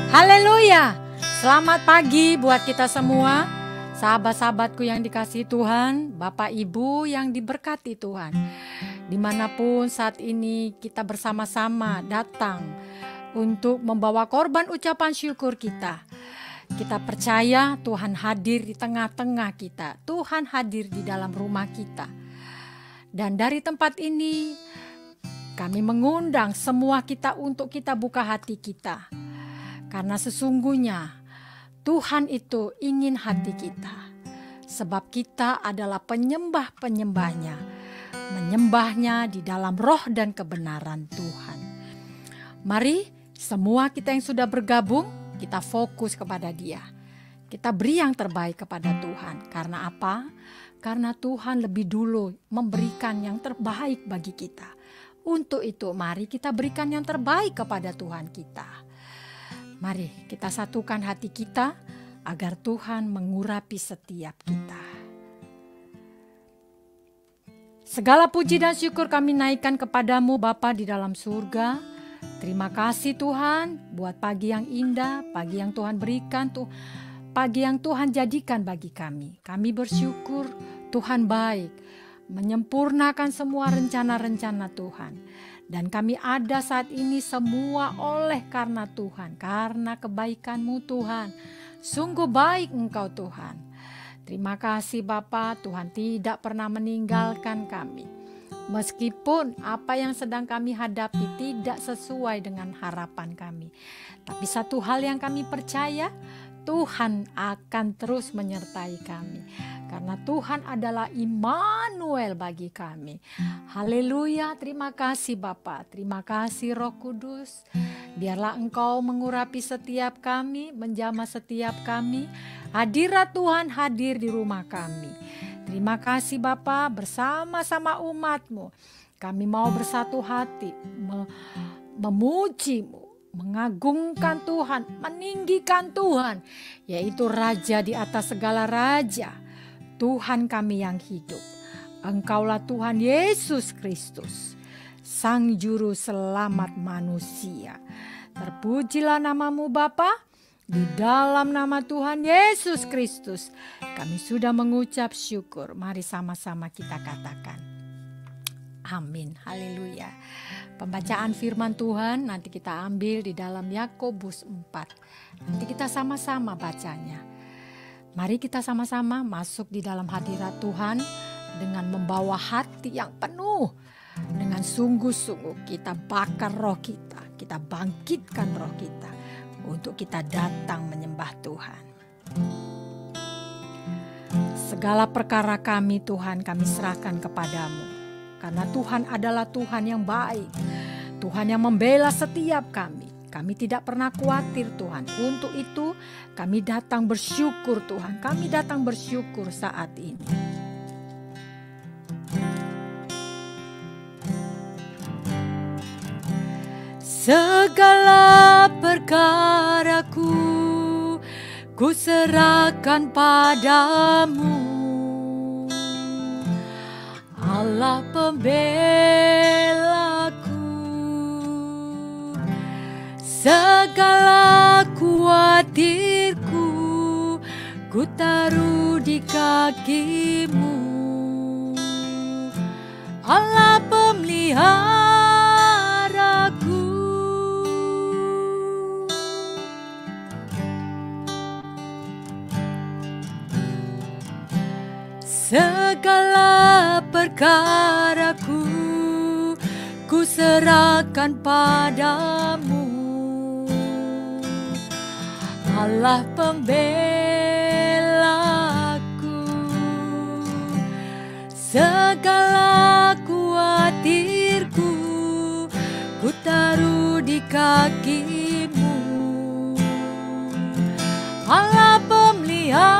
Haleluya. Selamat pagi buat kita semua, sahabat-sahabatku yang dikasihi Tuhan, Bapak Ibu yang diberkati Tuhan. Dimanapun saat ini kita bersama-sama datang untuk membawa korban ucapan syukur kita. Kita percaya Tuhan hadir di tengah-tengah kita. Tuhan hadir di dalam rumah kita. Dan dari tempat ini kami mengundang semua kita untuk kita buka hati kita. Karena sesungguhnya Tuhan itu ingin hati kita. Sebab kita adalah penyembah-penyembahnya. Menyembahnya di dalam roh dan kebenaran Tuhan. Mari semua kita yang sudah bergabung, kita fokus kepada Dia. Kita beri yang terbaik kepada Tuhan. Karena apa? Karena Tuhan lebih dulu memberikan yang terbaik bagi kita. Untuk itu mari kita berikan yang terbaik kepada Tuhan kita. Mari kita satukan hati kita agar Tuhan mengurapi setiap kita. Segala puji dan syukur kami naikkan kepadamu Bapa di dalam surga. Terima kasih Tuhan buat pagi yang indah, pagi yang Tuhan berikan, pagi yang Tuhan jadikan bagi kami. Kami bersyukur Tuhan baik, menyempurnakan semua rencana-rencana Tuhan. Dan kami ada saat ini semua oleh karena Tuhan, karena kebaikan-Mu Tuhan. Sungguh baik Engkau Tuhan. Terima kasih Bapa, Tuhan tidak pernah meninggalkan kami. Meskipun apa yang sedang kami hadapi tidak sesuai dengan harapan kami. Tapi satu hal yang kami percaya, Tuhan akan terus menyertai kami. Karena Tuhan adalah Immanuel bagi kami. Haleluya, terima kasih Bapa, terima kasih Roh Kudus. Biarlah Engkau mengurapi setiap kami, menjamah setiap kami. Hadirat Tuhan hadir di rumah kami. Terima kasih Bapa, bersama-sama umat-Mu. Kami mau bersatu hati, memuji-Mu. Mengagungkan Tuhan, meninggikan Tuhan, yaitu Raja di atas segala raja, Tuhan kami yang hidup. Engkaulah Tuhan Yesus Kristus, Sang Juru Selamat manusia. Terpujilah nama-Mu Bapa, di dalam nama Tuhan Yesus Kristus kami sudah mengucap syukur. Mari sama-sama kita katakan amin. Haleluya. Pembacaan firman Tuhan nanti kita ambil di dalam Yakobus 4. Nanti kita sama-sama bacanya. Mari kita sama-sama masuk di dalam hadirat Tuhan dengan membawa hati yang penuh. Dengan sungguh-sungguh kita bakar roh kita. Kita bangkitkan roh kita untuk kita datang menyembah Tuhan. Segala perkara kami Tuhan kami serahkan kepadamu. Karena Tuhan adalah Tuhan yang baik. Tuhan yang membela setiap kami. Kami tidak pernah khawatir Tuhan. Untuk itu kami datang bersyukur Tuhan. Kami datang bersyukur saat ini. Segala perkaraku ku serahkan padamu. Allah pembelaku, segala kuatirku ku taruh di kaki-Mu. Allah pemeliharaku, segala perkaraku ku serahkan padamu. Allah pembelaku, segala kuatirku ku taruh di kaki-Mu. Allah pemeliharaku,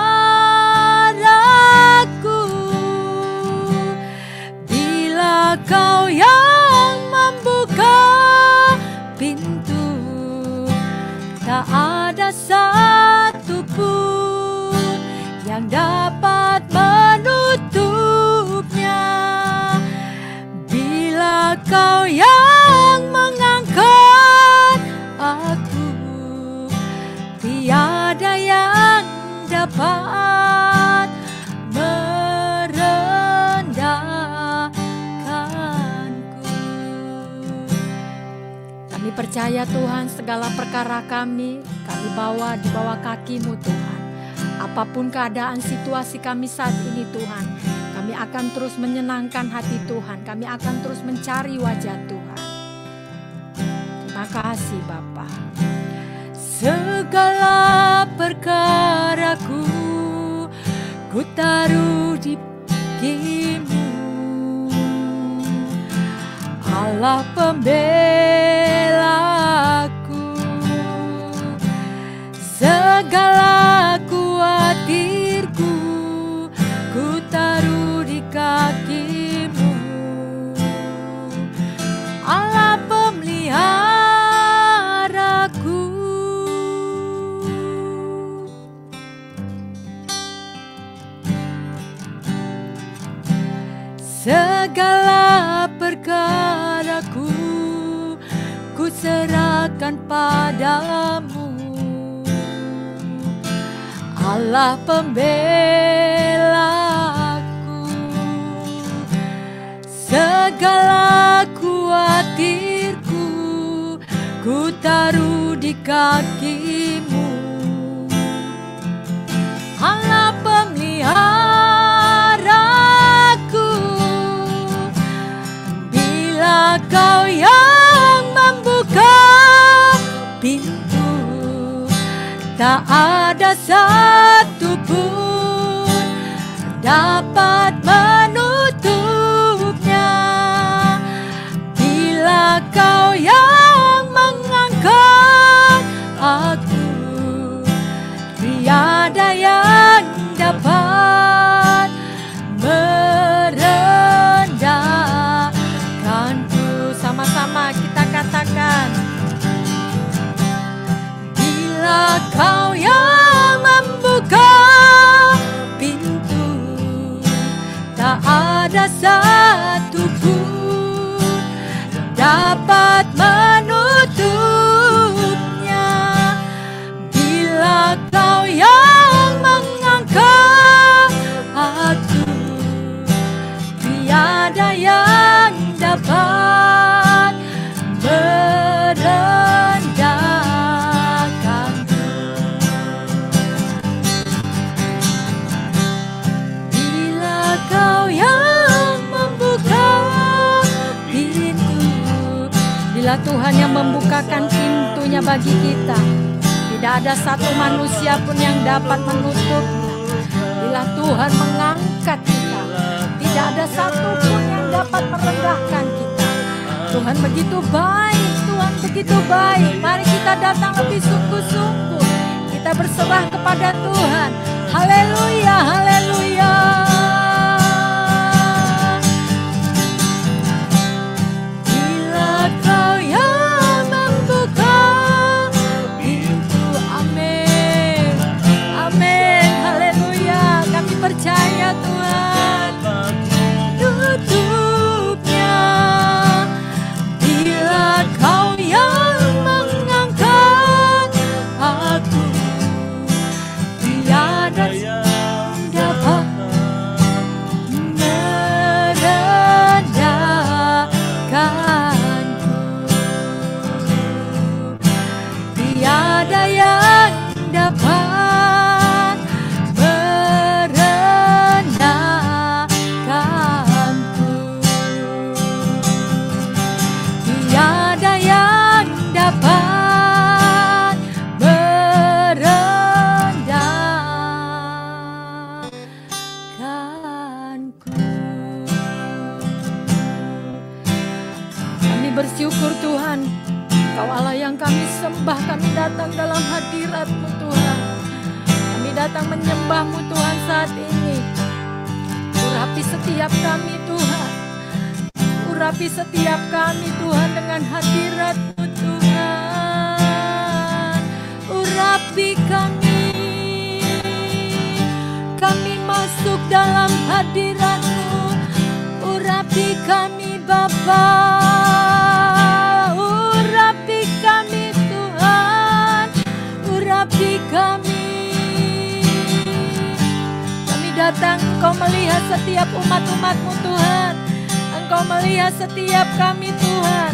bila Kau yang membuka pintu, tak ada satupun yang dapat menutupnya. Bila Kau yang mengangkat aku, Kami percaya Tuhan, segala perkara kami bawa di bawah kaki-Mu Tuhan. Apapun keadaan situasi kami saat ini Tuhan, kami akan terus menyenangkan hati Tuhan. Kami akan terus mencari wajah Tuhan. Terima kasih Bapa. Segala perkaraku ku taruh di kaki-Mu, Allah pembelaku. Segala khawatirku ku taruh di kaki-Mu, Allah pemeliharaku. Segala perkaraku ku serahkan padamu, Allah pembelaku. Segala khawatirku ku taruh di kaki-Mu, Allah pemeliharaku. Bila Kau yang membuka pintu, tak ada satu pun dapat menutupnya. Bila Kau yang mengangkat aku, tiada yang dapat merendahkanku. Sama-sama kita katakan, bila Kau yang membuka pintu, tak ada satu pun dapat menutupnya. Bila Kau yang mengangkat aku, tiada yang dapat merendahkanku. Bila Kau yang membuka pintu, bila Tuhan yang membukakan pintunya bagi kita, tidak ada satu manusia pun yang dapat menutupnya. Bila Tuhan mengangkat kita, tidak ada satu pun yang dapat merendahkan kita. Tuhan begitu baik, Tuhan begitu baik. Mari kita datang lebih sungguh-sungguh. Kita berserah kepada Tuhan. Haleluya, haleluya. Bila Kau yang membuka pintu, amin, amin, haleluya. Kami percaya Tuhan tutupnya. Bila Kau yang mengangkat aku, tiada yang dapat merendahkanku. Tiada yang dapat merendahkanku. Tiada yang dapat merendahkanku. Kami bersyukur Tuhan, Kau Allah yang kami sembah. Kami datang dalam hadirat-Mu Tuhan. Kami datang menyembah-Mu Tuhan saat ini. Urapi setiap kami Tuhan. Urapi setiap kami Tuhan dengan hadirat-Mu Tuhan. Urapi kami. Kami masuk dalam hadirat-Mu. Urapi kami Bapa. Urapi kami Tuhan. Urapi kami. Kami datang, Engkau melihat setiap umat-umat-Mu Tuhan. Engkau melihat setiap kami Tuhan.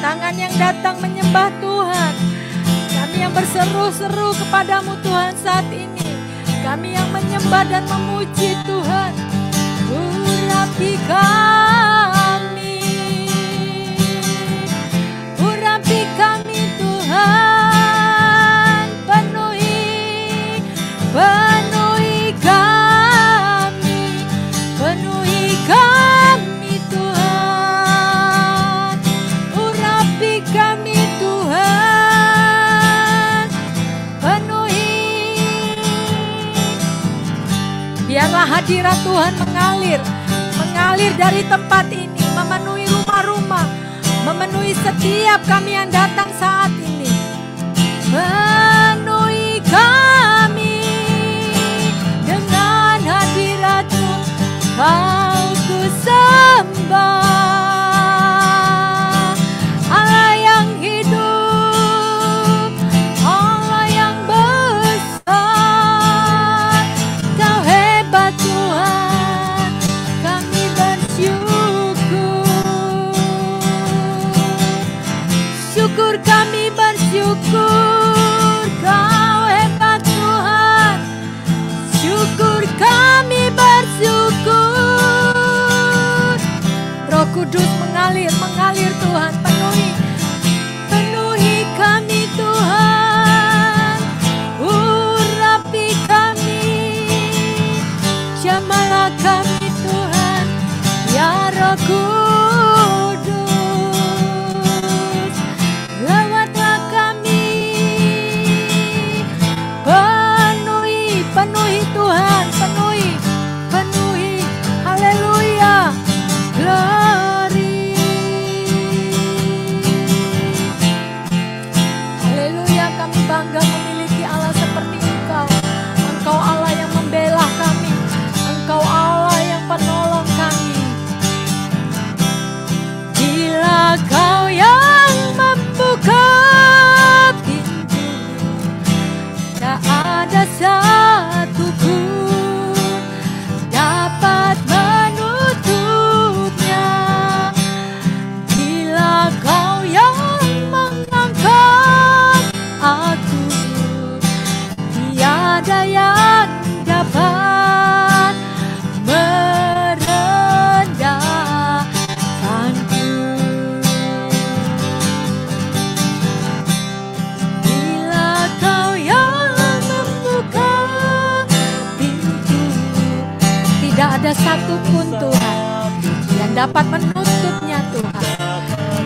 tangan yang datang menyembah Tuhan, kami yang berseru-seru kepadamu Tuhan saat ini, kami yang menyembah dan memuji Tuhan. Urapi kami, urapi kami Tuhan, penuhi kami, penuhi kami Tuhan, urapi kami Tuhan, penuhi. Biarlah hadirat Tuhan mengalir dari tempat ini, memenuhi rumah-rumah, memenuhi setiap kami yang datang saat ini. Penuhi kami dengan hadirat-Mu, Kau ku sembah, Allah yang hidup, Allah yang besar, Kau hebat Tuhan, kami bersyukur, syukur kami bersyukur, Kau hebat Tuhan, syukur kami bersyukur. Roh Kudus mengalir Tuhan, penuhi kami Tuhan, urapi kami, jamahlah kami Tuhan, ya Roh Kudus, lawatlah kami, penuhi Tuhan, penuhi, haleluya, glory, haleluya. Kami bangga memiliki Allah seperti Engkau, Engkau Allah yang membela kami, Engkau Allah yang penolong kami. Bila Kau yang membuka pintu, tak ada satu pun dapat menutupnya. Bila Kau yang mengangkat aku, tiada yang dapat merendahkanku. Bila Kau yang membuka pintu, tidak ada satupun Tuhan yang dapat menutupnya Tuhan.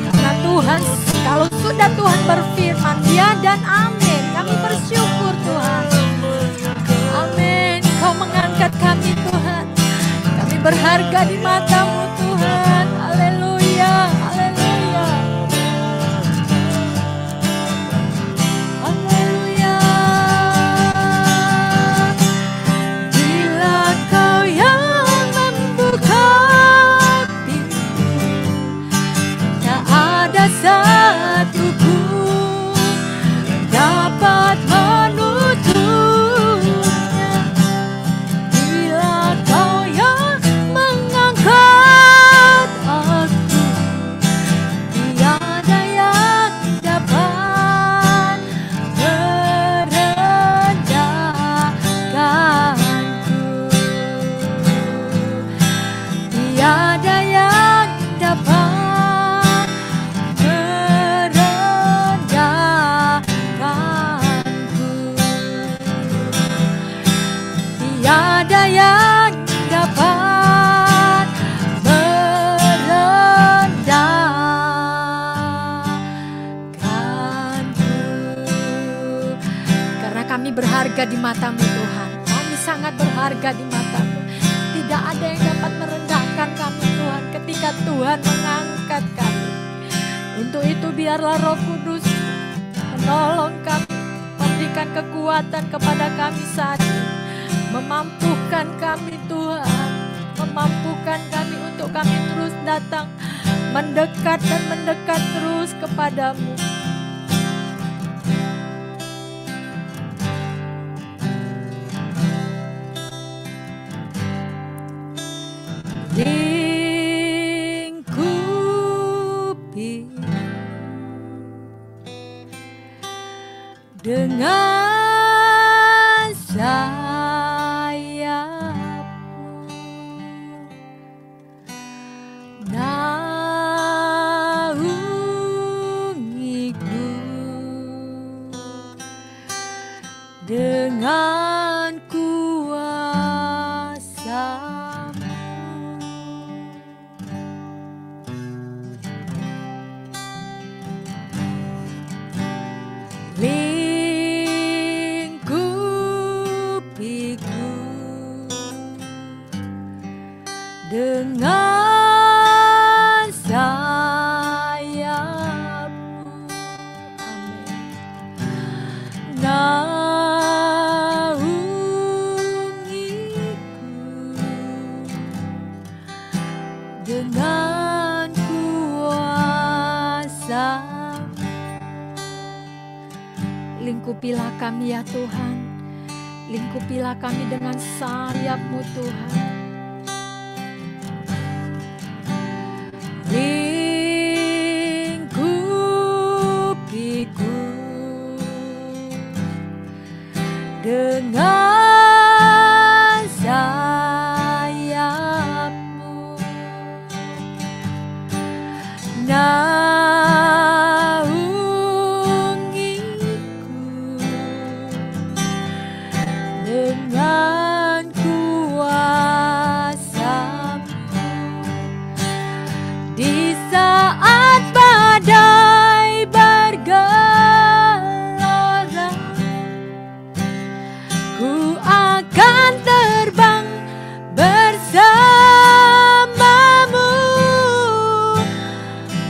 Karena Tuhan, kalau sudah Tuhan berfirman, ya dan amin. Kami bersyukur Tuhan. Amin. Kau mengangkat kami Tuhan. Kami berharga di mata-Mu Tuhan. Haleluya, haleluya. Haleluya. Bila Kau yang membuka pintu, tak ada satu pun dapat menutupnya. Bila Kau yang mengangkat aku, tiada yang dapat merendahkanku. Tiada yang dapat merendahkanku. Tiada yang dapat merendahkanku. Karena kami berharga di mata-Mu Tuhan. Kami sangat berharga di mata-Mu. Tidak ada yang dapat merendahkan kami Tuhan ketika Tuhan mengangkat kami. Untuk itu biarlah Roh Kudus menolong kami, memberikan kekuatan kepada kami saat ini, memampukan kami Tuhan, memampukan kami untuk kami terus datang, mendekat dan mendekat terus kepadamu. Lingkupi dengan sayapmu, naungiku dengan kuasa-Mu. Lingkupiku dengan sayap-Mu. Amin. Naungiku dengan kuasa-Mu. Lingkupilah kami ya Tuhan, lingkupilah kami dengan sayap-Mu Tuhan. Lingkupiku dengan sayap-Mu, dengan kuasa-Mu. Di saat badai bergelora, ku akan terbang bersama-Mu.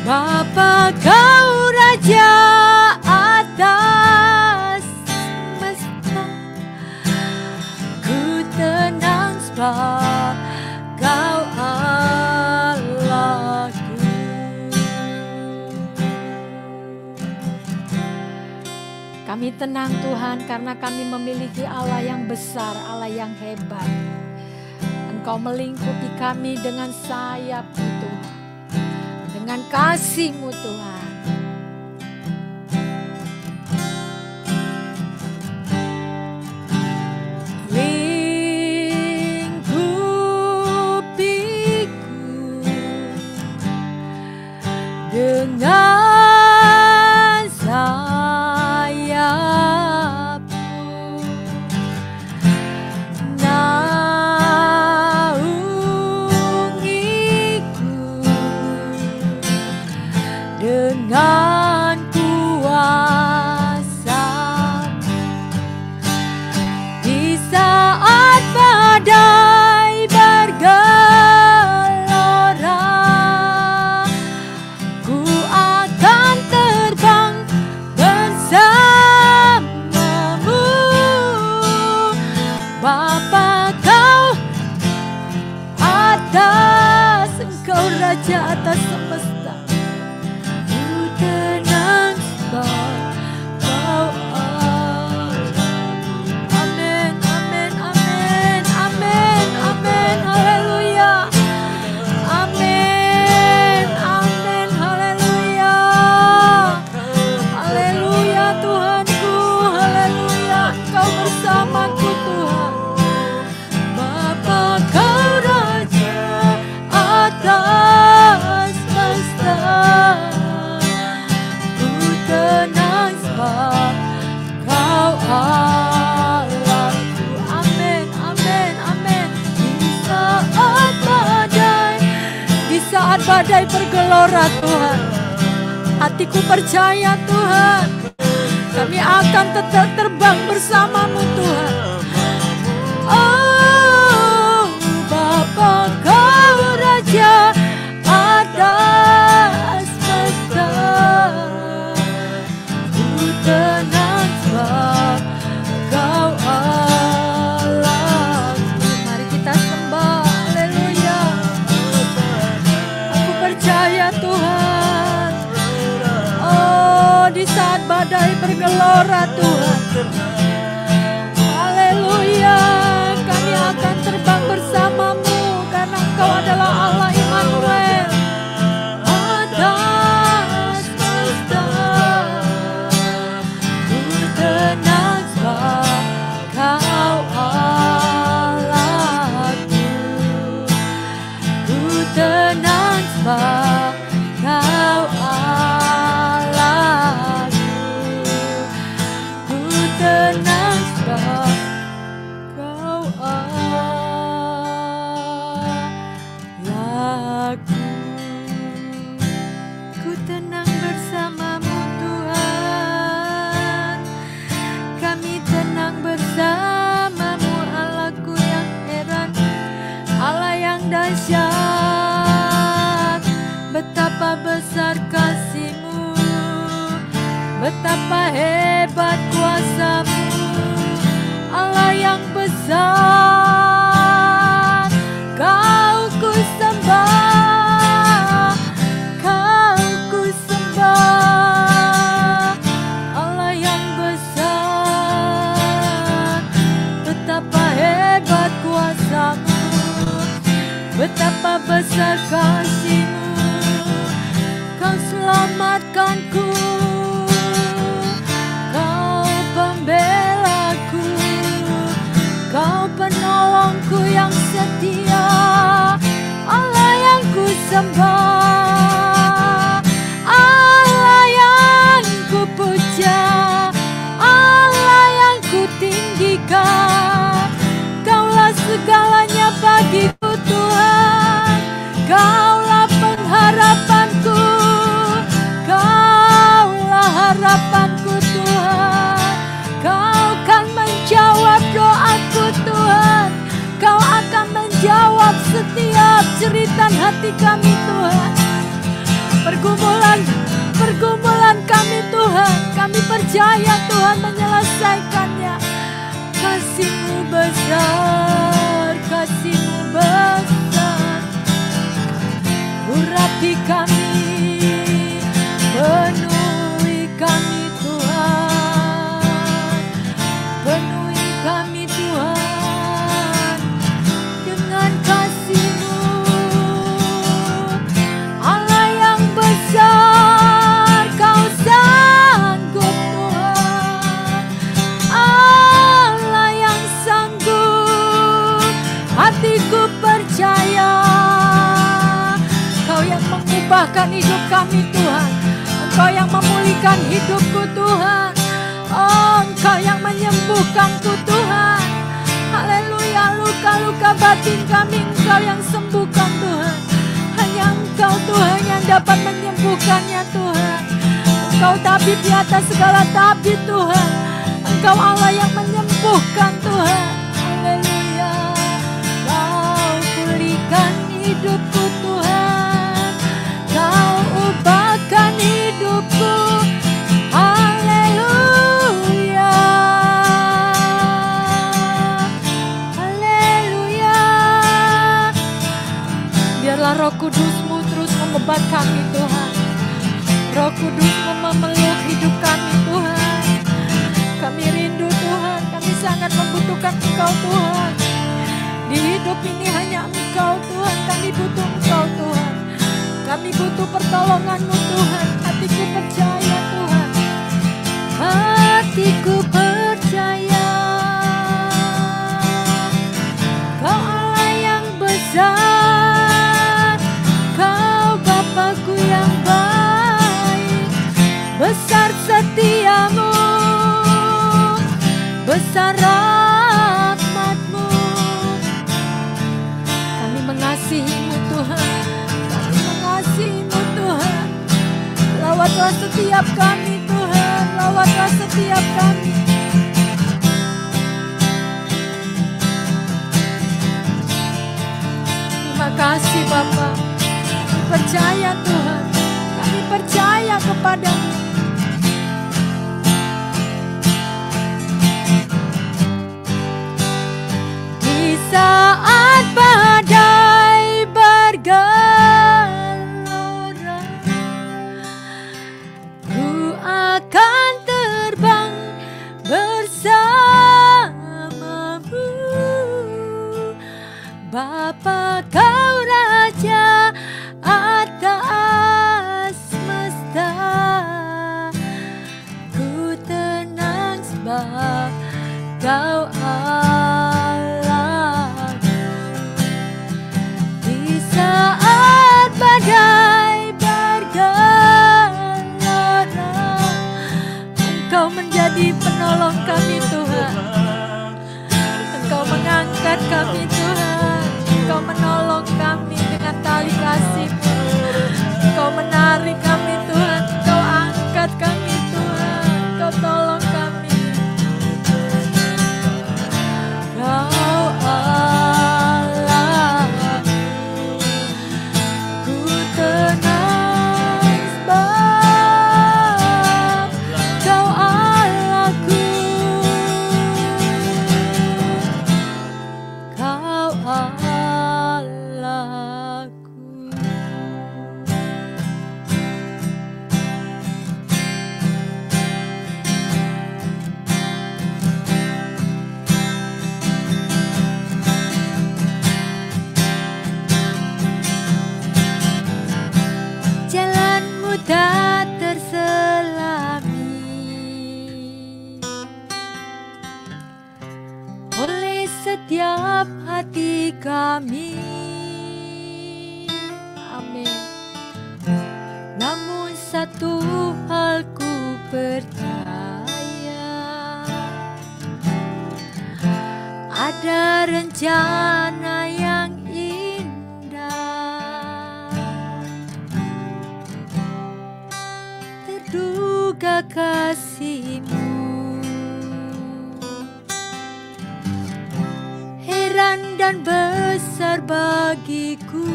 Bapa, Kau Raja atas semesta, ku tenang sebab Kau Allahku. Kami tenang Tuhan karena kami memiliki Allah yang besar, Allah yang hebat. Engkau melingkupi kami dengan sayap-Mu Tuhan, dengan kasih-Mu Tuhan. Lingkupiku dengan sayap-Mu, naungiku dengan kuasa-Mu. Di saat badai bergelora, ku akan terbang bersama-Mu. Bapa, Kau atas, Engkau Raja atas semesta, ku tenang sebab Kau Allah. Amin, amin, amin, amin, amin, haleluya. Amin, amin, haleluya. Haleluya Tuhanku, haleluya. Engkau bersamaku Tuhan. Bapa, Kau Raja atas semesta, ku tenang sebab Kau Allahku. Amin, amin, amin. Di saat badai bergelora Tuhan, hatiku percaya Tuhan, kami akan tetap terbang bersama-Mu Tuhan. Oh Bapa, Kau Raja atas semesta, ku tenang sebab Kau Allahku. Mari kita sembah, haleluya. Aku percaya Tuhan, oh di saat badai bergelora Tuhan, haleluya, kami akan terbang bersama-Mu karena Engkau adalah Allah Immanuel. Atas semesta, ku tenang setia, Allah yang ku sembah, Allah yang ku puja, Allah yang ku tinggikan. Kaulah segalanya bagiku Tuhan, Kaulah pengharapanku, Kaulah harapanku Tuhan. Kau kan menjawab doaku Tuhan, Kau akan menjawab setiap jeritan hati kami Tuhan. Pergumulan kami Tuhan, kami percaya Tuhan menyelesaikannya. Kasih-Mu besar, Kasih-Mu besar. Urapi kami, penuhi kami Tuhan, penuhi kami Tuhan dengan kasih-Mu. Allah yang besar, Kau sanggup Tuhan, Allah yang sanggup, hatiku percaya. Kau yang mengubahkan hidup kami Tuhan, Engkau yang memulihkan hidupku Tuhan, oh Engkau yang menyembuhkanku Tuhan. Haleluya, luka-luka batin kami Engkau yang sembuhkan Tuhan. Hanya Engkau Tuhan yang dapat menyembuhkannya Tuhan. Engkau tabib di atas segala tabib Tuhan, Engkau Allah yang menyembuhkan Tuhan. Haleluya, Kau pulihkan hidupku Tuhan, Kau ubahkan hidupku. Haleluya, haleluya. Biarlah Roh Kudus-Mu terus mengobat kami Tuhan. Roh Kudus-Mu memeluk hidup kami Tuhan. Kami rindu Tuhan, kami sangat membutuhkan Engkau Tuhan. Di hidup ini hanya Engkau Tuhan, kami butuh Engkau Tuhan. Kami butuh pertolongan-Mu Tuhan. Hatiku percaya Tuhan, hatiku percaya. Kau Allah yang besar, Kau Bapa-Ku yang baik. Besar setia-Mu, besar rahmat-Mu. Kami mengasihi-Mu Tuhan, kami mengasihi-Mu Tuhan. Lawatlah setiap kami Tuhan, lawatlah setiap kami. Terima kasih Bapa, kami percaya Tuhan, kami percaya kepada-Mu. Di saat badai bergelora, ku akan terbang bersama-Mu. Bapa, Kau Raja atas semesta. Ku tenang sebab Kau Allahku. Di saat badai bergelora, Engkau menjadi penolong kami Tuhan. Engkau mengangkat kami Tuhan, Engkau menolong kami dengan tali kasih-Mu. Engkau menarik kami Tuhan, Engkau angkat kami Tuhan, Engkau tolong kami. Kau Allahku, ku tenang sebab Kau Allahku. Kau Allahku. setiap hati kami. Amin. Namun satu hal ku percaya, ada rencana yang indah, terduga kasih-Mu. Heran dan besar bagiku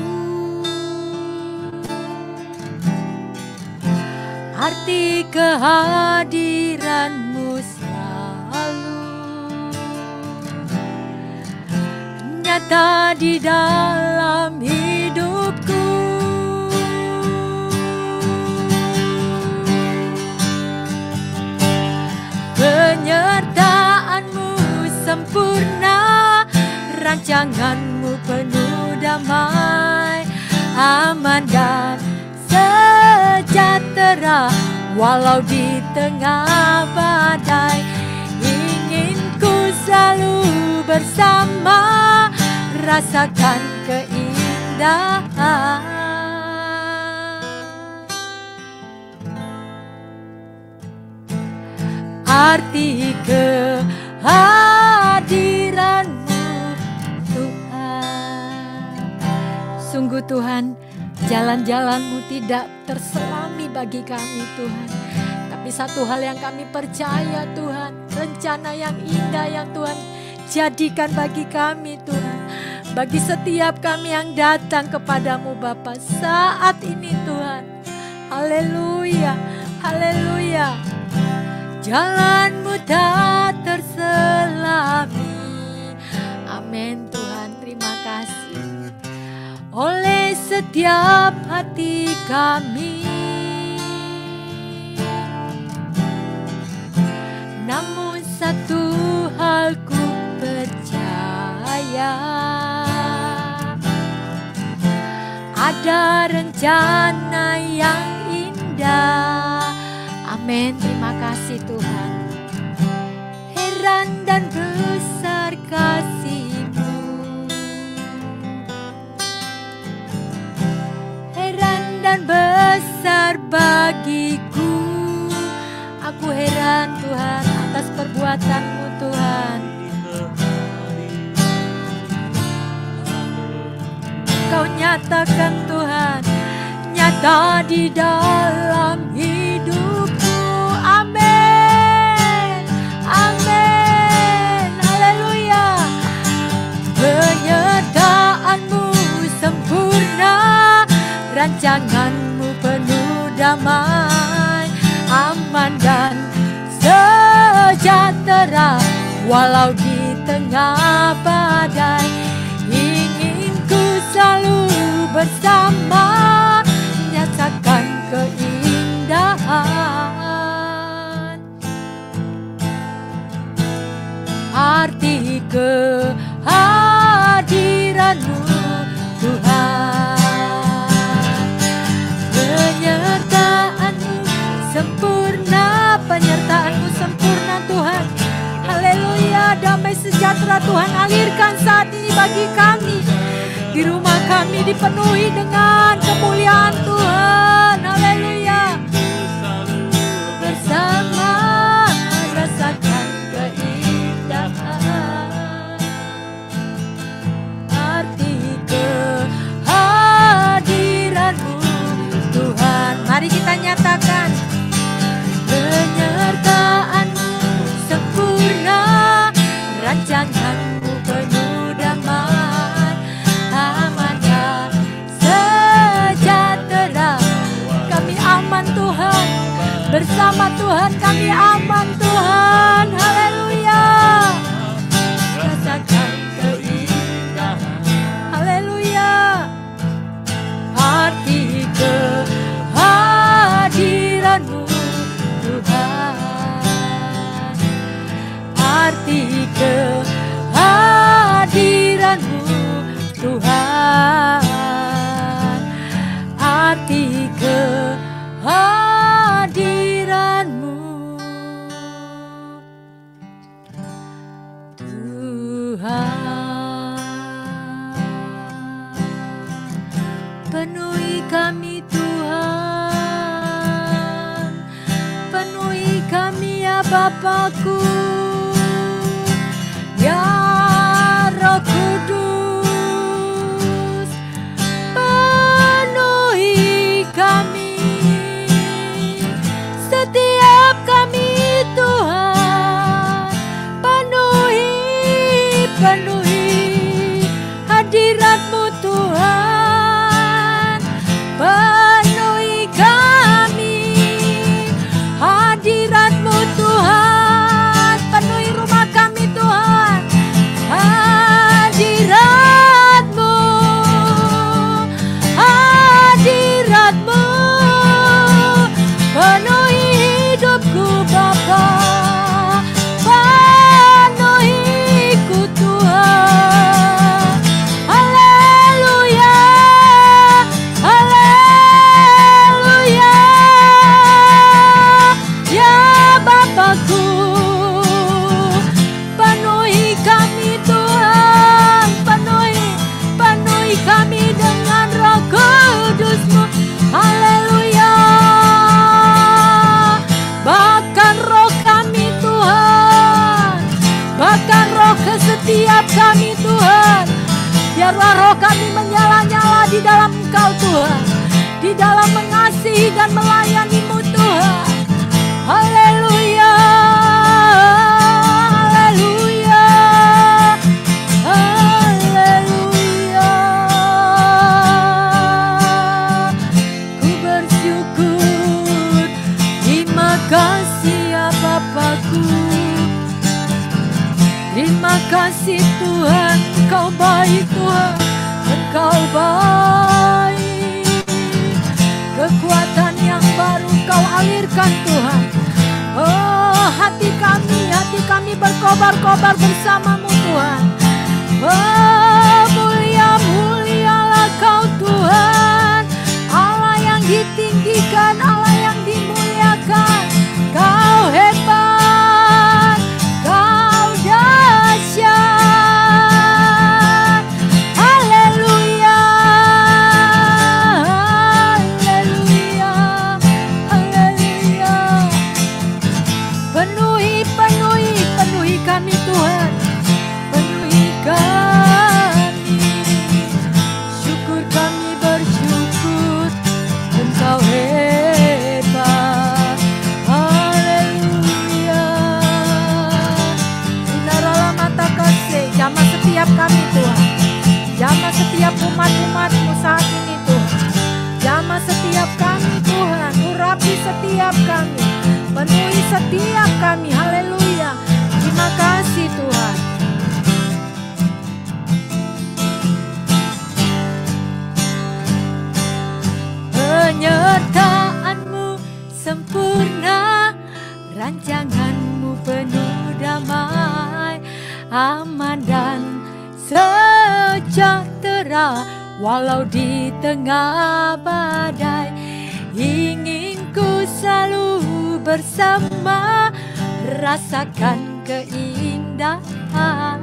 arti kehadiran-Mu selalu nyata di dalam hidupku. Penyertaan-Mu sempurna, rancangan-Mu penuh damai, aman dan sejahtera walau di tengah badai. Ingin ku selalu bersama, rasakan keindahan arti kehadiran-Mu Tuhan. Sungguh Tuhan, jalan-jalan-Mu tidak terselami bagi kami Tuhan. Tapi satu hal yang kami percaya Tuhan, rencana yang indah yang Tuhan jadikan bagi kami Tuhan. Bagi setiap kami yang datang kepadamu Bapa saat ini Tuhan. Haleluya, haleluya. Jalan-Mu tak terselami. Amin Tuhan, terima kasih. Oleh setiap hati kami, namun satu hal ku percaya, ada rencana yang indah. Amin, terima kasih Tuhan. Heran dan besar kasih-Mu, heran dan besar bagiku. Aku heran Tuhan atas perbuatan-Mu Tuhan. Kau nyatakan Tuhan, nyata di dalam hidupku. Amin, amin, haleluya. Penyertaan-Mu sempurna, rancangan-Mu penuh damai, aman dan sejahtera walau di tengah badai. Ingin ku selalu bersama, nyatakan keindahan arti kehadiran-Mu Tuhan. Penyertaan-Mu sempurna, penyertaan-Mu sempurna Tuhan. Haleluya, damai sejahtera Tuhan alirkan saat ini bagi kami. Di rumah kami dipenuhi dengan kemuliaan Tuhan. Haleluya. Bersama rasakan keindahan arti kehadiran-Mu Tuhan. Mari kita nyatakan. Penyertaan-Mu sempurna, rancangan-Mu penuh damai, aman dan sejahtera Bapakku. Ya Roh Kudus, penuhi kami, setiap kami Tuhan. Penuhi hadirat-Mu Tuhan. Penuhi kami, hadirat-Mu Tuhan. Penuhi rumah kami Tuhan. Hadirat-Mu, hadirat-Mu. Penuhi hidupku Bapa, penuhiku Tuhan. Haleluya, haleluya. Ya Bapakku, penuhi kami Tuhan. Penuhi kami dengan Roh Kudus-Mu. Haleluya. Bahkan roh kami Tuhan, bahkan roh ke setiap kami Tuhan. Biarlah roh kami menyala-nyala di dalam Engkau Tuhan, di dalam mengasihi dan melayani-Mu Tuhan. Haleluya, haleluya, haleluya. Ku bersyukur, terima kasih ya Bapakku. Terima kasih Tuhan, Engkau baik Tuhan, Engkau baik. Kekuatan yang baru Engkau alirkan Tuhan. Oh, hati kami berkobar-kobar bersama-Mu Tuhan. Oh, mulialah Kau Tuhan, Allah yang ditinggikan, Allah yang dimuliakan. Kau hebat, Kau dahsyat. Haleluya, haleluya, haleluya. Penuhi kami Tuhan, penuhi kami. Syukur kami bersyukur, Engkau hebat. Haleluya. Inaralah mata kasih, jamah setiap kami Tuhan. Jamah setiap umat-umat-Mu saat ini Tuhan. Jamah setiap kami Tuhan, urapi setiap kami, penuhi setiap kami. Haleluya. Terima kasih Tuhan. Penyertaan-Mu sempurna, rancangan-Mu penuh damai, aman dan sejahtera. Walau di tengah badai, ingin ku selalu bersama, rasakan keindahan.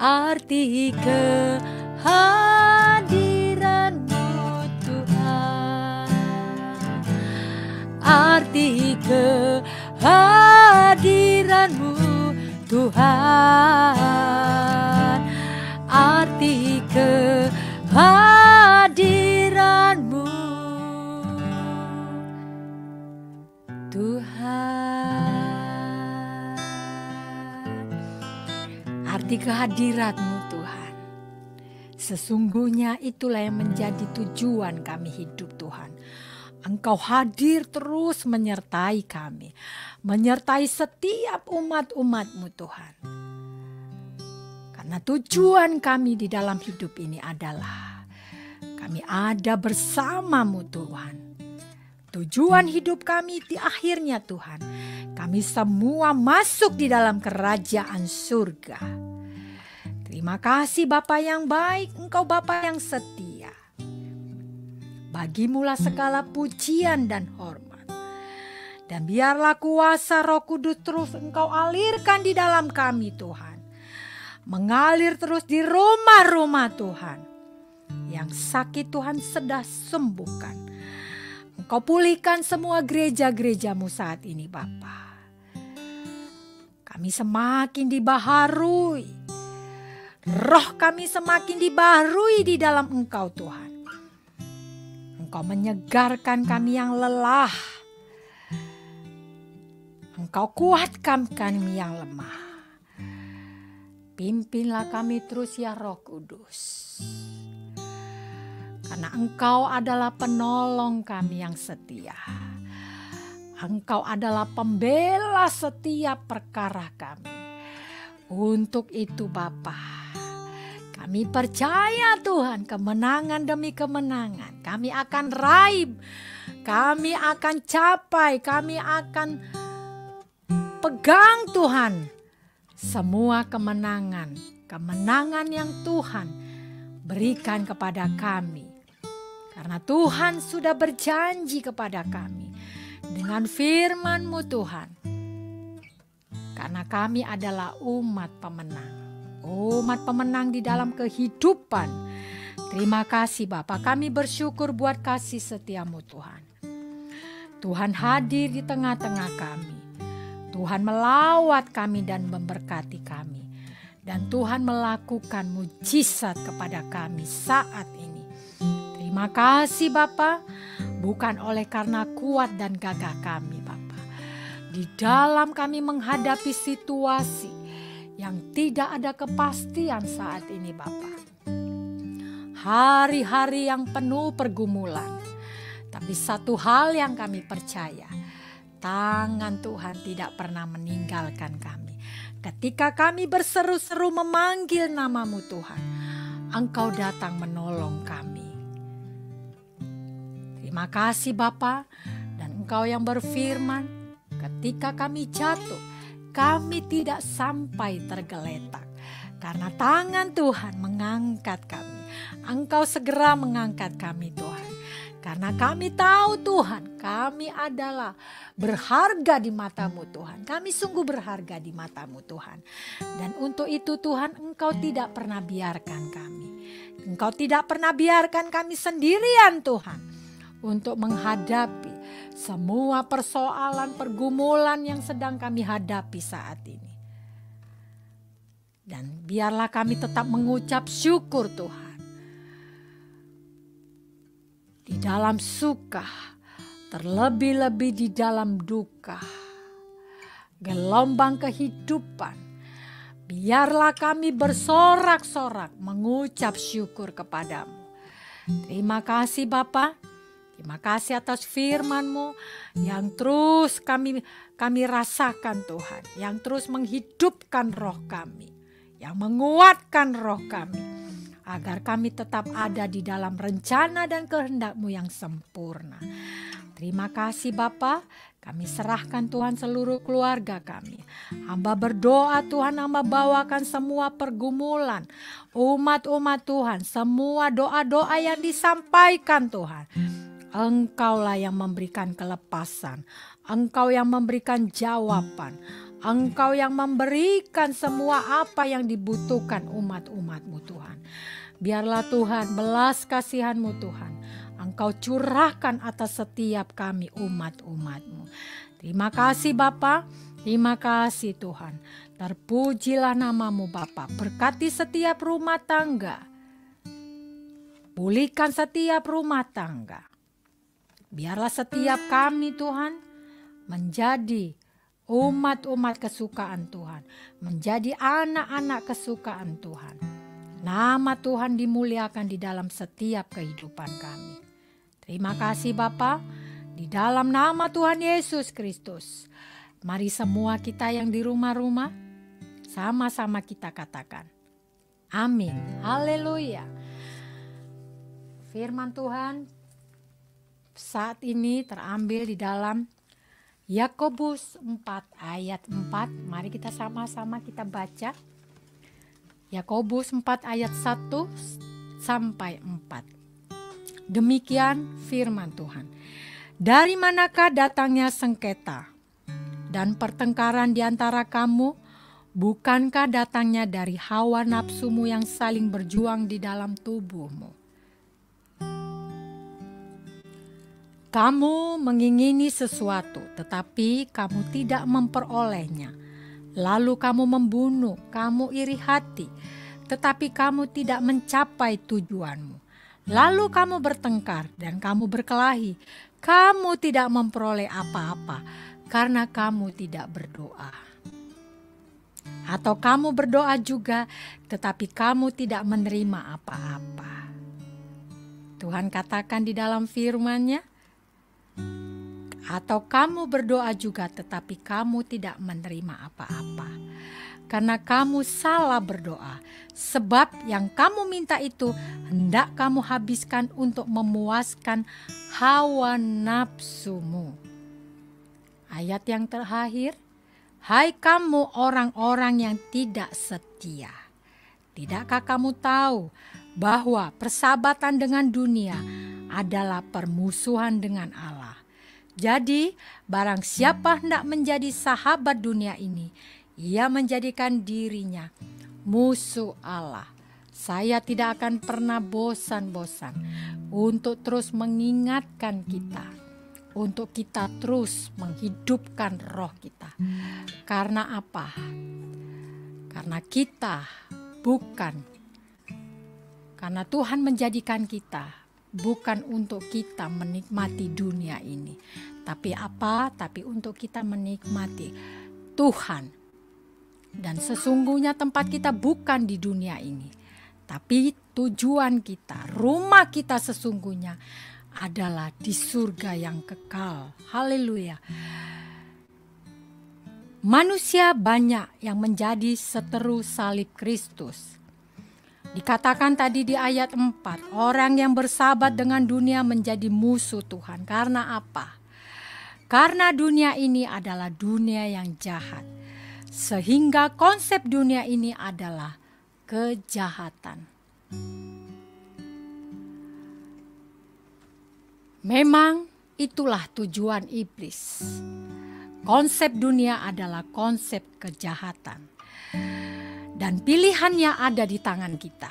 Arti kehadiran-Mu Tuhan, arti kehadiran-Mu Tuhan, arti kehadiran-Mu Tuhan. Arti kehadirat-Mu Tuhan, sesungguhnya itulah yang menjadi tujuan kami hidup Tuhan. Engkau hadir terus menyertai kami, menyertai setiap umat-umat-Mu Tuhan. Karena tujuan kami di dalam hidup ini adalah kami ada bersama-Mu Tuhan. Tujuan hidup kami di akhirnya Tuhan, kami semua masuk di dalam kerajaan surga. Terima kasih Bapa yang baik, Engkau Bapa yang setia. Bagimulah segala pujian dan hormat. Dan biarlah kuasa Roh Kudus terus Engkau alirkan di dalam kami Tuhan. Mengalir terus di rumah-rumah Tuhan. Yang sakit Tuhan sudah sembuhkan. Engkau pulihkan semua gereja-gerejamu saat ini Bapa. Kami semakin dibaharui. Roh kami semakin dibaharui di dalam Engkau Tuhan. Engkau menyegarkan kami yang lelah. Engkau kuatkan kami yang lemah. Pimpinlah kami terus ya Roh Kudus. Karena Engkau adalah penolong kami yang setia. Engkau adalah pembela setiap perkara kami. Untuk itu Bapa, kami percaya Tuhan, kemenangan demi kemenangan kami akan raih, kami akan capai, kami akan pegang Tuhan. Semua kemenangan yang Tuhan berikan kepada kami. Karena Tuhan sudah berjanji kepada kami dengan firman-Mu Tuhan. Karena kami adalah umat pemenang. Umat pemenang di dalam kehidupan. Terima kasih Bapa, kami bersyukur buat kasih setia-Mu Tuhan. Tuhan hadir di tengah-tengah kami. Tuhan melawat kami dan memberkati kami. Dan Tuhan melakukan mujizat kepada kami saat ini. Terima kasih Bapa, bukan oleh karena kuat dan gagah kami Bapa. Di dalam kami menghadapi situasi yang tidak ada kepastian saat ini Bapa. Hari-hari yang penuh pergumulan. Tapi satu hal yang kami percaya, tangan Tuhan tidak pernah meninggalkan kami. Ketika kami berseru-seru memanggil nama-Mu Tuhan, Engkau datang menolong kami. Terima kasih Bapa, dan Engkau yang berfirman, ketika kami jatuh, kami tidak sampai tergeletak. Karena tangan Tuhan mengangkat kami. Engkau segera mengangkat kami Tuhan. Karena kami tahu Tuhan, kami adalah berharga di mata-Mu Tuhan. Kami sungguh berharga di mata-Mu Tuhan. Dan untuk itu Tuhan, Engkau tidak pernah biarkan kami. Engkau tidak pernah biarkan kami sendirian Tuhan. Untuk menghadapi semua persoalan pergumulan yang sedang kami hadapi saat ini. Dan biarlah kami tetap mengucap syukur Tuhan. Di dalam suka, terlebih-lebih di dalam duka, gelombang kehidupan, biarlah kami bersorak-sorak mengucap syukur kepadamu. Terima kasih Bapa. Terima kasih atas firman-Mu yang terus kami rasakan Tuhan. Yang terus menghidupkan roh kami. Yang menguatkan roh kami. Agar kami tetap ada di dalam rencana dan kehendak-Mu yang sempurna. Terima kasih Bapa. Kami serahkan Tuhan seluruh keluarga kami. Hamba berdoa Tuhan, hamba bawakan semua pergumulan. Umat-umat Tuhan, semua doa-doa yang disampaikan Tuhan. Engkaulah yang memberikan kelepasan. Engkau yang memberikan jawaban. Engkau yang memberikan semua apa yang dibutuhkan umat-umat-Mu Tuhan. Biarlah Tuhan belas kasihan-Mu Tuhan. Engkau curahkan atas setiap kami umat-umat-Mu. Terima kasih Bapa. Terima kasih Tuhan. Terpujilah nama-Mu Bapa. Berkati setiap rumah tangga. Pulihkan setiap rumah tangga. Biarlah setiap kami Tuhan menjadi umat-umat kesukaan Tuhan. Menjadi anak-anak kesukaan Tuhan. Nama Tuhan dimuliakan di dalam setiap kehidupan kami. Terima kasih Bapa. Di dalam nama Tuhan Yesus Kristus. Mari semua kita yang di rumah-rumah sama-sama kita katakan. Amin. Haleluya. Firman Tuhan saat ini terambil di dalam Yakobus 4 ayat 4. Mari kita sama-sama kita baca. Yakobus 4 ayat 1 sampai 4. Demikian firman Tuhan. Dari manakah datangnya sengketa dan pertengkaran di antara kamu? Bukankah datangnya dari hawa nafsumu yang saling berjuang di dalam tubuhmu? Kamu mengingini sesuatu, tetapi kamu tidak memperolehnya. Lalu kamu membunuh, kamu iri hati, tetapi kamu tidak mencapai tujuanmu. Lalu kamu bertengkar dan kamu berkelahi. Kamu tidak memperoleh apa-apa karena kamu tidak berdoa. Atau kamu berdoa juga, tetapi kamu tidak menerima apa-apa. Tuhan katakan di dalam firman-Nya, atau kamu berdoa juga, tetapi kamu tidak menerima apa-apa. Karena kamu salah berdoa, sebab yang kamu minta itu hendak kamu habiskan untuk memuaskan hawa nafsumu. Ayat yang terakhir, hai kamu orang-orang yang tidak setia, tidakkah kamu tahu bahwa persahabatan dengan dunia adalah permusuhan dengan Allah? Jadi, barang siapa hendak menjadi sahabat dunia ini, ia menjadikan dirinya musuh Allah. Saya tidak akan pernah bosan-bosan untuk terus mengingatkan kita, untuk kita terus menghidupkan roh kita. Karena apa? Karena kita karena Tuhan menjadikan kita bukan untuk kita menikmati dunia ini. Tapi apa? Tapi untuk kita menikmati Tuhan. Dan sesungguhnya tempat kita bukan di dunia ini. Tapi tujuan kita, rumah kita sesungguhnya adalah di surga yang kekal. Haleluya. Manusia banyak yang menjadi seteru salib Kristus. Dikatakan tadi di ayat 4, orang yang bersahabat dengan dunia menjadi musuh Tuhan. Karena apa? Karena dunia ini adalah dunia yang jahat. Sehingga konsep dunia ini adalah kejahatan. Memang itulah tujuan iblis. Konsep dunia adalah konsep kejahatan. Dan pilihannya ada di tangan kita.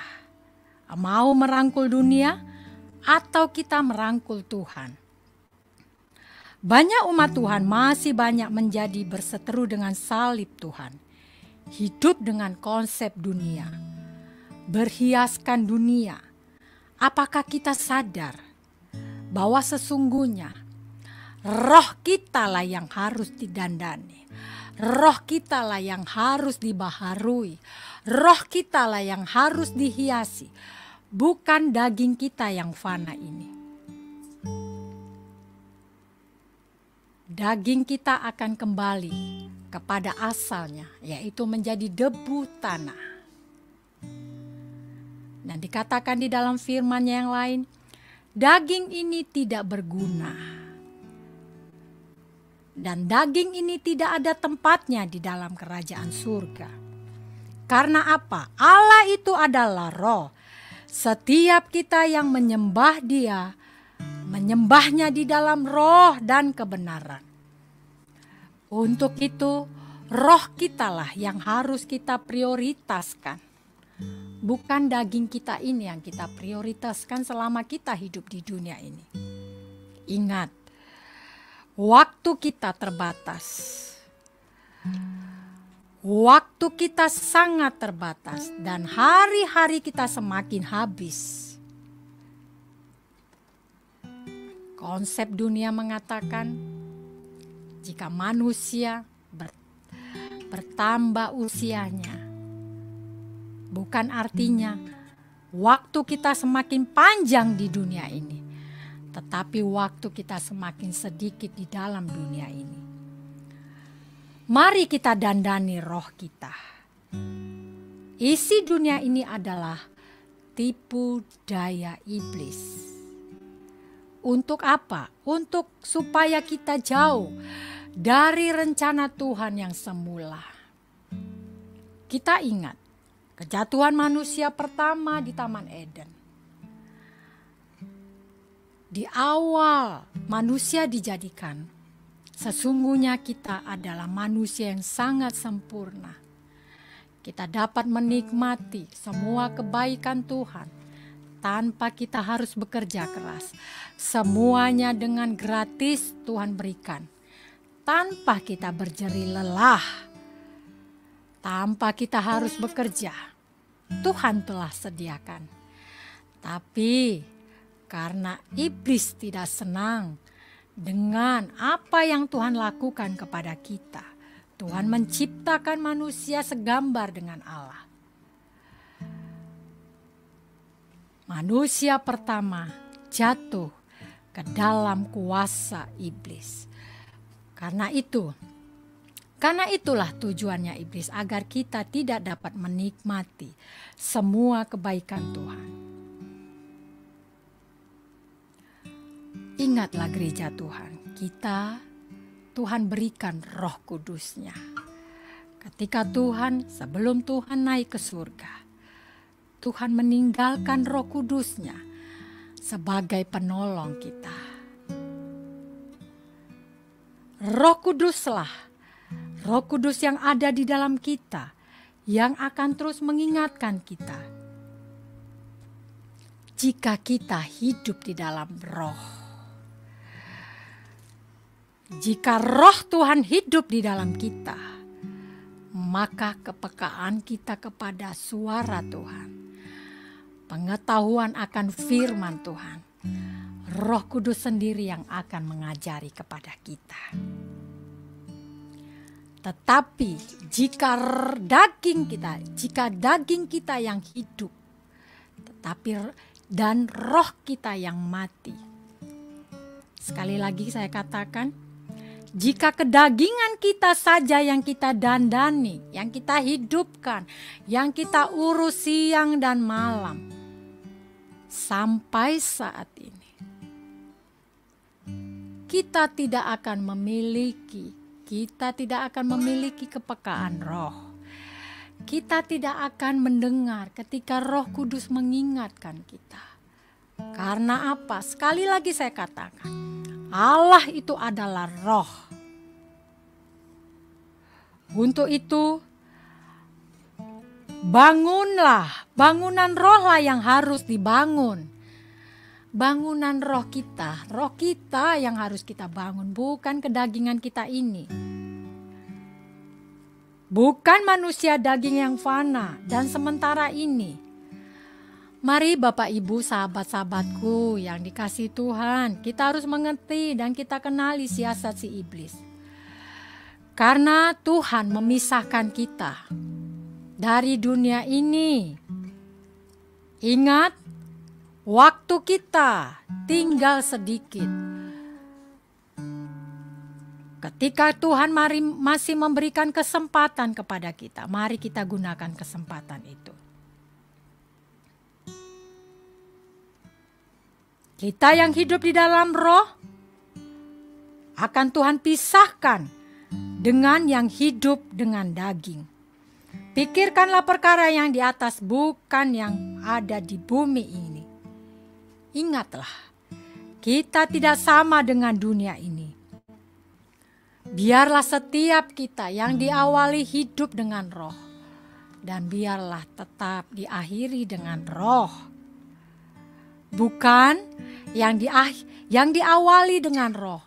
Mau merangkul dunia atau kita merangkul Tuhan. Banyak umat Tuhan masih banyak menjadi berseteru dengan salib Tuhan. Hidup dengan konsep dunia. Berhiaskan dunia. Apakah kita sadar bahwa sesungguhnya roh kita lah yang harus didandani. Roh kita lah yang harus dibaharui. Roh kita lah yang harus dihiasi. Bukan daging kita yang fana ini. Daging kita akan kembali kepada asalnya, yaitu menjadi debu tanah. Dan dikatakan di dalam firman-Nya yang lain, daging ini tidak berguna. Dan daging ini tidak ada tempatnya di dalam kerajaan surga. Karena apa? Allah itu adalah roh. Setiap kita yang menyembah Dia, menyembahnya di dalam roh dan kebenaran. Untuk itu, roh kitalah yang harus kita prioritaskan. Bukan daging kita ini yang kita prioritaskan selama kita hidup di dunia ini. Ingat, waktu kita terbatas. Waktu kita sangat terbatas dan hari-hari kita semakin habis. Konsep dunia mengatakan jika manusia bertambah usianya, bukan artinya waktu kita semakin panjang di dunia ini, tetapi waktu kita semakin sedikit di dalam dunia ini. Mari kita dandani roh kita. Isi dunia ini adalah tipu daya iblis. Untuk apa? Untuk supaya kita jauh dari rencana Tuhan yang semula. Kita ingat kejatuhan manusia pertama di Taman Eden. Di awal manusia dijadikan, sesungguhnya kita adalah manusia yang sangat sempurna. Kita dapat menikmati semua kebaikan Tuhan. tanpa kita harus bekerja keras. Semuanya dengan gratis Tuhan berikan. Tanpa kita berjerih lelah, tanpa kita harus bekerja, Tuhan telah sediakan. Tapi karena iblis tidak senang dengan apa yang Tuhan lakukan kepada kita, Tuhan menciptakan manusia segambar dengan Allah. Manusia pertama jatuh ke dalam kuasa iblis. Karena itulah tujuannya iblis, agar kita tidak dapat menikmati semua kebaikan Tuhan. Ingatlah gereja Tuhan, Tuhan berikan Roh Kudus-Nya. Ketika sebelum Tuhan naik ke surga, Tuhan meninggalkan Roh Kudus-Nya sebagai penolong kita. Roh Kudus yang ada di dalam kita, yang akan terus mengingatkan kita jika kita hidup di dalam Roh. Jika Roh Tuhan hidup di dalam kita, maka kepekaan kita kepada suara Tuhan, pengetahuan akan firman Tuhan, Roh Kudus sendiri yang akan mengajari kepada kita. Tetapi jika daging kita yang hidup, dan roh kita yang mati. Sekali lagi saya katakan, jika kedagingan kita saja yang kita dandani, yang kita hidupkan, yang kita urus siang dan malam, sampai saat ini, kita tidak akan memiliki kepekaan roh. Kita tidak akan mendengar ketika Roh Kudus mengingatkan kita. Karena apa? Sekali lagi saya katakan, Allah itu adalah roh. Untuk itu, bangunan rohlah yang harus dibangun. Bangunan roh kita yang harus kita bangun, bukan kedagingan kita ini. Bukan manusia daging yang fana dan sementara ini. Mari Bapak Ibu, sahabat-sahabatku yang dikasihi Tuhan, kita harus mengerti dan kita kenali siasat si iblis. Karena Tuhan memisahkan kita dari dunia ini. Ingat, waktu kita tinggal sedikit. Ketika Tuhan masih memberikan kesempatan kepada kita, mari kita gunakan kesempatan itu. Kita yang hidup di dalam roh akan Tuhan pisahkan dengan yang hidup dengan daging. Pikirkanlah perkara yang di atas, bukan yang ada di bumi ini. Ingatlah, kita tidak sama dengan dunia ini. Biarlah setiap kita yang diawali hidup dengan roh, dan biarlah tetap diakhiri dengan roh. Bukan yang diawali dengan roh,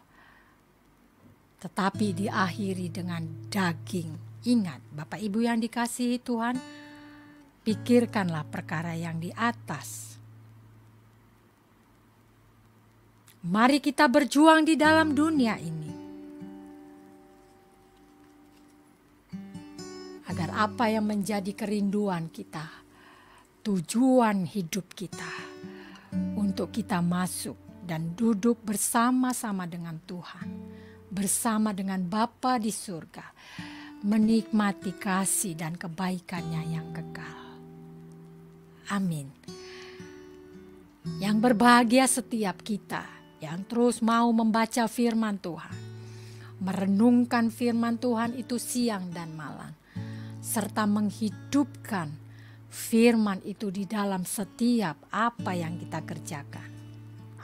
tetapi diakhiri dengan daging. Ingat, Bapak Ibu yang dikasihi Tuhan, pikirkanlah perkara yang di atas. Mari kita berjuang di dalam dunia ini, agar apa yang menjadi kerinduan kita, tujuan hidup kita, untuk kita masuk dan duduk bersama-sama dengan Tuhan, bersama dengan Bapa di surga, menikmati kasih dan kebaikannya yang kekal. Amin. Yang berbahagia setiap kita yang terus mau membaca firman Tuhan, merenungkan firman Tuhan itu siang dan malam, serta menghidupkan firman itu di dalam setiap apa yang kita kerjakan.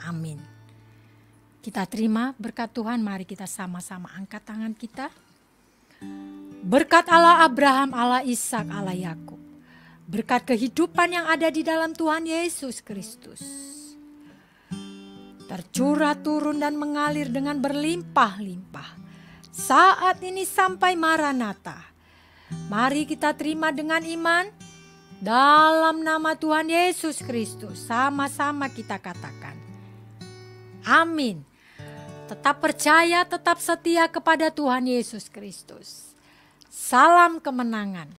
Amin. Kita terima berkat Tuhan, mari kita sama-sama angkat tangan kita. Berkat Allah Abraham, Allah Ishak, Allah Yakub. berkat kehidupan yang ada di dalam Tuhan Yesus Kristus, tercurah turun dan mengalir dengan berlimpah-limpah saat ini sampai Maranatha. Mari kita terima dengan iman dalam nama Tuhan Yesus Kristus. Sama-sama kita katakan amin. Tetap percaya, tetap setia kepada Tuhan Yesus Kristus. Salam kemenangan.